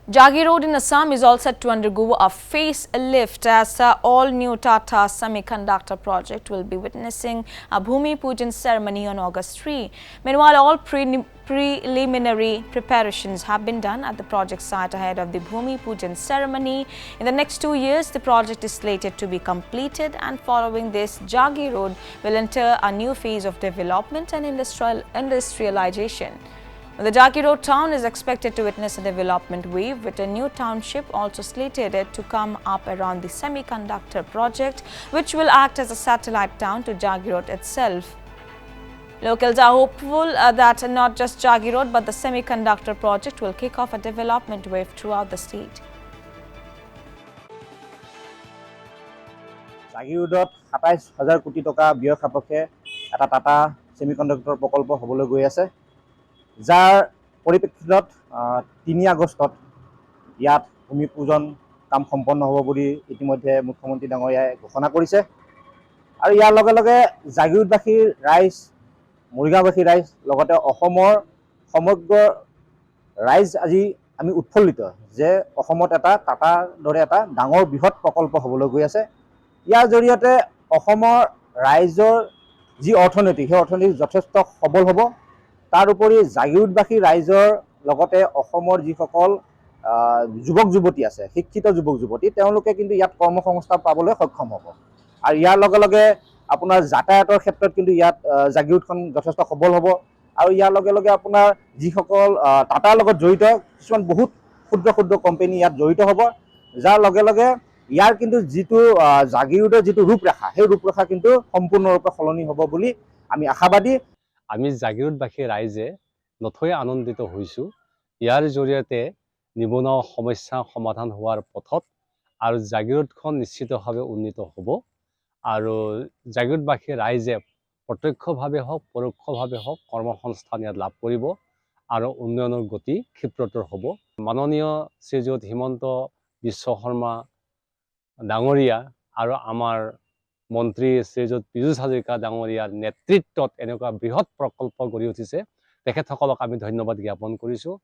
Jagi Road in Assam is all set to undergo a facelift as the all-new Tata Semiconductor project will be witnessing a Bhumi Pujan ceremony on August 3. Meanwhile, all preliminary preparations have been done at the project site ahead of the Bhumi Pujan ceremony. In the next 2 years, the project is slated to be completed, and following this, Jagi Road will enter a new phase of development and industrialization. The Jagi Road town is expected to witness a development wave, with a new township also slated to come up around the semiconductor project, which will act as a satellite town to Jagi Road itself. Locals are hopeful that not just Jagi Road but the semiconductor project will kick off a development wave throughout the state. Jagi Roadত ২৭,০০০ কোটি টকা ব্যয় সাপেক্ষে এটা Tata semiconductor প্ৰকল্প হ'বলৈ গৈ আছে, যাৰ পৰিপ্ৰেক্ষিতত ৩ আগষ্টত ইয়াত ভূমি পূজন কাম সম্পন্ন হ'ব বুলি ইতিমধ্যে মুখ্যমন্ত্ৰী ডাঙৰীয়াই ঘোষণা কৰিছে। আৰু ইয়াৰ লগে লগে জাগি ৰোডবাসীৰ ৰাইজ, মৰিগাঁওবাসীৰ ৰাইজ, লগতে অসমৰ সমগ্ৰ ৰাইজ আজি আমি উৎফুল্লিত যে অসমত এটা টাটাৰ দৰে এটা ডাঙৰ বৃহৎ প্ৰকল্প হ'বলৈ গৈ আছে। ইয়াৰ জৰিয়তে অসমৰ ৰাইজৰ যি অৰ্থনীতি, সেই অৰ্থনীতি যথেষ্ট সবল হ'ব। তাৰ উপৰি জাগি ৰোডবাসী ৰাইজৰ লগতে অসমৰ যিসকল যুৱক যুৱতী আছে, শিক্ষিত যুৱক যুৱতী, তেওঁলোকে কিন্তু ইয়াত কৰ্মসংস্থাপন পাবলৈ সক্ষম হ'ব। আৰু ইয়াৰ লগে লগে আপোনাৰ যাতায়াতৰ ক্ষেত্ৰত কিন্তু ইয়াত জাগি ৰোডখন যথেষ্ট সবল হ'ব। আৰু ইয়াৰ লগে লগে আপোনাৰ যিসকল টাটাৰ লগত জড়িত কিছুমান বহুত ক্ষুদ্ৰ ক্ষুদ্ৰ কোম্পানী ইয়াত জড়িত হ'ব, যাৰ লগে লগে ইয়াৰ কিন্তু যিটো জাগি ৰোডৰ যিটো ৰূপৰেখা, সেই ৰূপৰেখা কিন্তু সম্পূৰ্ণৰূপে সলনি হ'ব বুলি আমি আশাবাদী। আমি জাগি ৰোডবাসী ৰাইজে নথৈ আনন্দিত হৈছোঁ। ইয়াৰ জৰিয়তে নিবনুৱা সমস্যা সমাধান হোৱাৰ পথত আৰু জাগি ৰোডখন নিশ্চিতভাৱে উন্নীত হ'ব। আৰু জাগি ৰোডবাসী ৰাইজে প্ৰত্যক্ষভাৱে হওক পৰোক্ষভাৱে হওক কৰ্মসংস্থান ইয়াত লাভ কৰিব আৰু উন্নয়নৰ গতি ক্ষিপ্ৰতৰ হ'ব। মাননীয় শ্ৰীযুত হিমন্ত বিশ্ব শৰ্মা ডাঙৰীয়া আৰু আমাৰ মন্ত্ৰী শ্ৰীযুত পীযুষ হাজৰিকা ডাঙৰীয়াৰ নেতৃত্বত এনেকুৱা বৃহৎ প্ৰকল্প গঢ়ি উঠিছে। তেখেতসকলক আমি ধন্যবাদ জ্ঞাপন কৰিছোঁ।